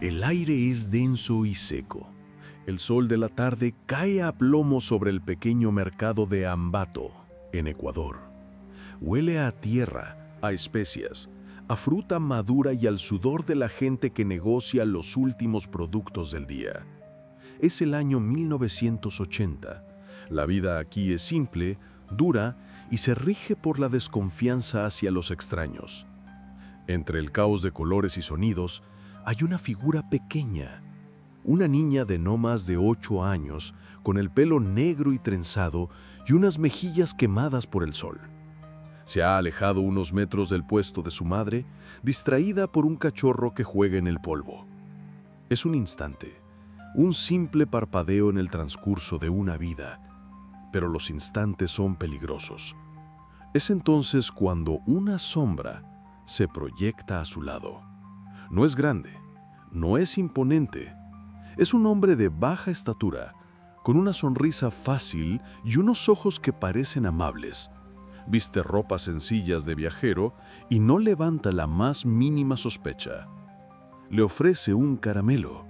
El aire es denso y seco. El sol de la tarde cae a plomo sobre el pequeño mercado de Ambato, en Ecuador. Huele a tierra, a especias, a fruta madura y al sudor de la gente que negocia los últimos productos del día. Es el año 1980. La vida aquí es simple, dura y se rige por la desconfianza hacia los extraños. Entre el caos de colores y sonidos, hay una figura pequeña, una niña de no más de 8 años, con el pelo negro y trenzado y unas mejillas quemadas por el sol. Se ha alejado unos metros del puesto de su madre, distraída por un cachorro que juega en el polvo. Es un instante, un simple parpadeo en el transcurso de una vida, pero los instantes son peligrosos. Es entonces cuando una sombra se proyecta a su lado. No es grande, no es imponente. Es un hombre de baja estatura, con una sonrisa fácil y unos ojos que parecen amables. Viste ropas sencillas de viajero y no levanta la más mínima sospecha. Le ofrece un caramelo,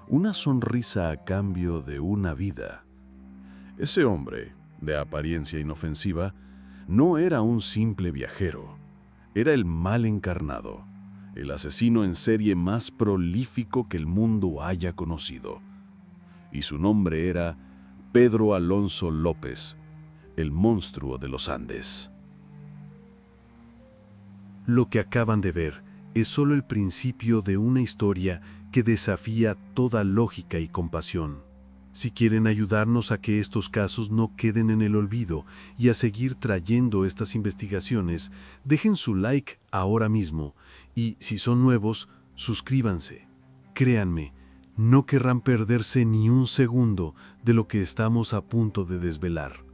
una sonrisa a cambio de una vida. Ese hombre, de apariencia inofensiva, no era un simple viajero. Era el mal encarnado, el asesino en serie más prolífico que el mundo haya conocido. Y su nombre era Pedro Alonso López, el monstruo de los Andes. Lo que acaban de ver es solo el principio de una historia que desafía toda lógica y compasión. Si quieren ayudarnos a que estos casos no queden en el olvido y a seguir trayendo estas investigaciones, dejen su like ahora mismo y, si son nuevos, suscríbanse. Créanme, no querrán perderse ni un segundo de lo que estamos a punto de desvelar.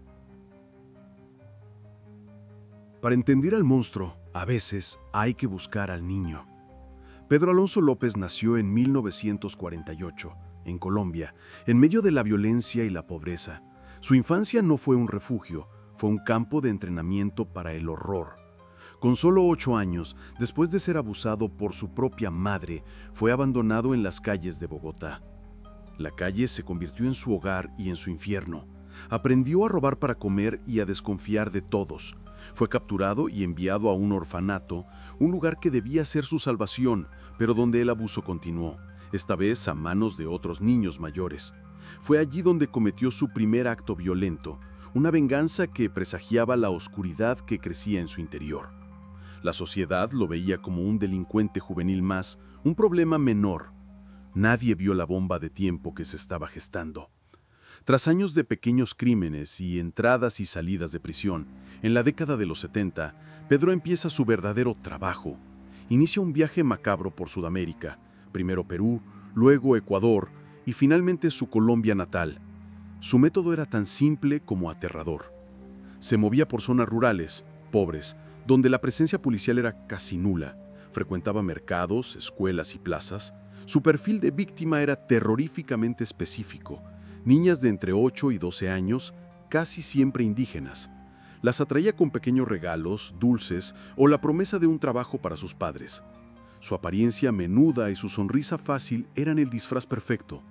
Para entender al monstruo, a veces hay que buscar al niño. Pedro Alonso López nació en 1948, en Colombia, en medio de la violencia y la pobreza. Su infancia no fue un refugio, fue un campo de entrenamiento para el horror. Con solo 8 años, después de ser abusado por su propia madre, fue abandonado en las calles de Bogotá. La calle se convirtió en su hogar y en su infierno. Aprendió a robar para comer y a desconfiar de todos. Fue capturado y enviado a un orfanato, un lugar que debía ser su salvación, pero donde el abuso continuó, esta vez a manos de otros niños mayores. Fue allí donde cometió su primer acto violento, una venganza que presagiaba la oscuridad que crecía en su interior. La sociedad lo veía como un delincuente juvenil más, un problema menor. Nadie vio la bomba de tiempo que se estaba gestando. Tras años de pequeños crímenes y entradas y salidas de prisión, en la década de los 70, Pedro empieza su verdadero trabajo. Inicia un viaje macabro por Sudamérica, primero Perú, luego Ecuador y finalmente su Colombia natal. Su método era tan simple como aterrador. Se movía por zonas rurales, pobres, donde la presencia policial era casi nula. Frecuentaba mercados, escuelas y plazas. Su perfil de víctima era terroríficamente específico. Niñas de entre 8 y 12 años, casi siempre indígenas. Las atraía con pequeños regalos, dulces o la promesa de un trabajo para sus padres. Su apariencia menuda y su sonrisa fácil eran el disfraz perfecto.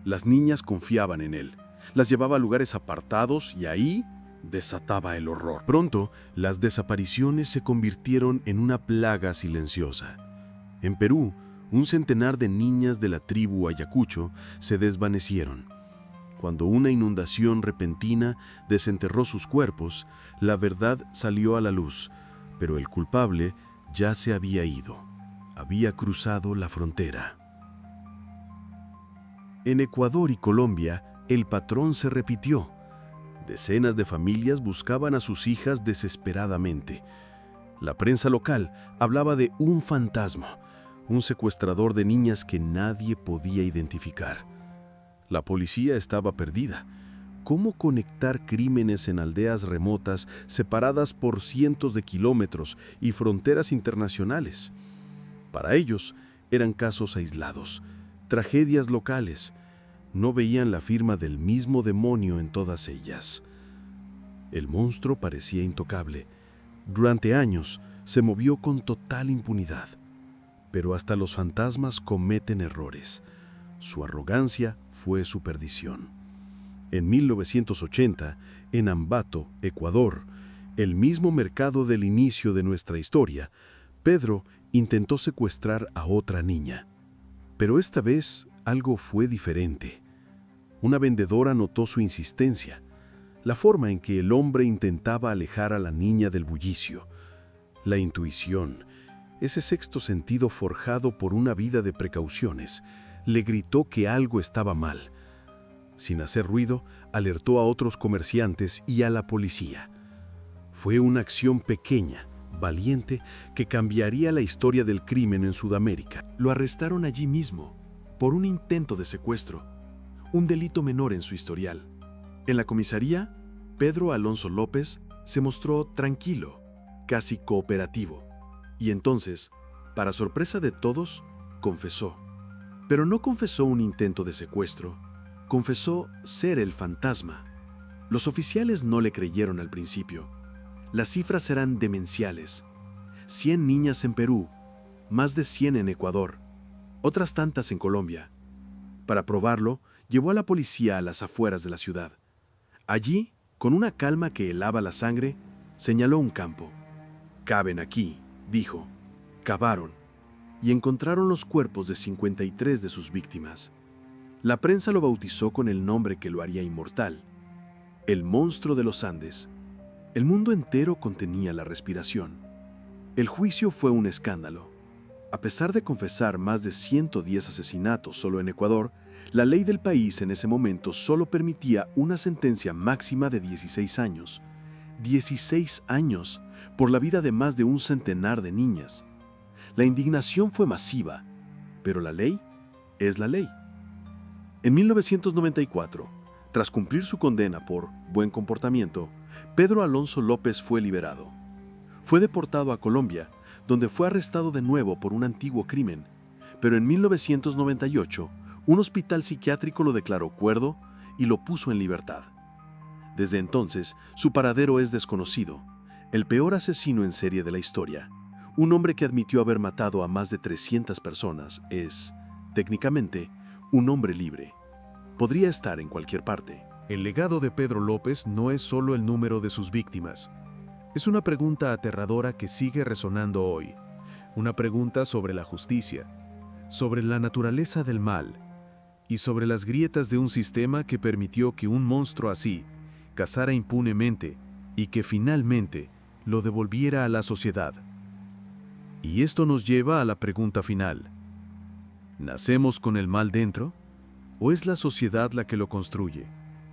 Las niñas confiaban en él. Las llevaba a lugares apartados y ahí desataba el horror. Pronto, las desapariciones se convirtieron en una plaga silenciosa. En Perú, un centenar de niñas de la tribu Ayacucho se desvanecieron. Cuando una inundación repentina desenterró sus cuerpos, la verdad salió a la luz, pero el culpable ya se había ido. Había cruzado la frontera. En Ecuador y Colombia, el patrón se repitió. Decenas de familias buscaban a sus hijas desesperadamente. La prensa local hablaba de un fantasma, un secuestrador de niñas que nadie podía identificar. La policía estaba perdida. ¿Cómo conectar crímenes en aldeas remotas separadas por cientos de kilómetros y fronteras internacionales? Para ellos, eran casos aislados, tragedias locales. No veían la firma del mismo demonio en todas ellas. El monstruo parecía intocable. Durante años, se movió con total impunidad. Pero hasta los fantasmas cometen errores. Su arrogancia fue su perdición. En 1980, en Ambato, Ecuador, el mismo mercado del inicio de nuestra historia, Pedro intentó secuestrar a otra niña. Pero esta vez algo fue diferente. Una vendedora notó su insistencia, la forma en que el hombre intentaba alejar a la niña del bullicio. La intuición, ese sexto sentido forjado por una vida de precauciones, le gritó que algo estaba mal. Sin hacer ruido, alertó a otros comerciantes y a la policía. Fue una acción pequeña, valiente, que cambiaría la historia del crimen en Sudamérica. Lo arrestaron allí mismo, por un intento de secuestro, un delito menor en su historial. En la comisaría, Pedro Alonso López se mostró tranquilo, casi cooperativo. Y entonces, para sorpresa de todos, confesó. Pero no confesó un intento de secuestro, confesó ser el fantasma. Los oficiales no le creyeron al principio. Las cifras eran demenciales. 100 niñas en Perú, más de 100 en Ecuador, otras tantas en Colombia. Para probarlo, llevó a la policía a las afueras de la ciudad. Allí, con una calma que helaba la sangre, señaló un campo. «Caben aquí», dijo. Cavaron y encontraron los cuerpos de 53 de sus víctimas. La prensa lo bautizó con el nombre que lo haría inmortal: el monstruo de los Andes. El mundo entero contenía la respiración. El juicio fue un escándalo. A pesar de confesar más de 110 asesinatos solo en Ecuador, la ley del país en ese momento solo permitía una sentencia máxima de 16 años. 16 años por la vida de más de un centenar de niñas. La indignación fue masiva, pero la ley es la ley. En 1994, tras cumplir su condena por buen comportamiento, Pedro Alonso López fue liberado. Fue deportado a Colombia, donde fue arrestado de nuevo por un antiguo crimen, pero en 1998, un hospital psiquiátrico lo declaró cuerdo y lo puso en libertad. Desde entonces, su paradero es desconocido. El peor asesino en serie de la historia, un hombre que admitió haber matado a más de 300 personas, es, técnicamente, un hombre libre. Podría estar en cualquier parte. El legado de Pedro López no es solo el número de sus víctimas. Es una pregunta aterradora que sigue resonando hoy. Una pregunta sobre la justicia, sobre la naturaleza del mal y sobre las grietas de un sistema que permitió que un monstruo así cazara impunemente y que finalmente lo devolviera a la sociedad. Y esto nos lleva a la pregunta final. ¿Nacemos con el mal dentro? ¿O es la sociedad la que lo construye?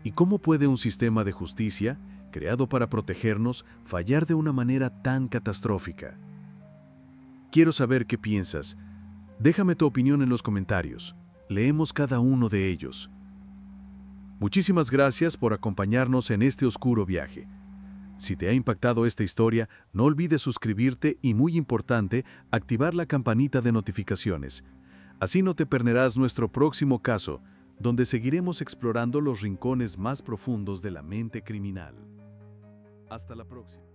¿Y cómo puede un sistema de justicia, creado para protegernos, fallar de una manera tan catastrófica? Quiero saber qué piensas. Déjame tu opinión en los comentarios. Leemos cada uno de ellos. Muchísimas gracias por acompañarnos en este oscuro viaje. Si te ha impactado esta historia, no olvides suscribirte y, muy importante, activar la campanita de notificaciones. Así no te perderás nuestro próximo caso, donde seguiremos explorando los rincones más profundos de la mente criminal. Hasta la próxima.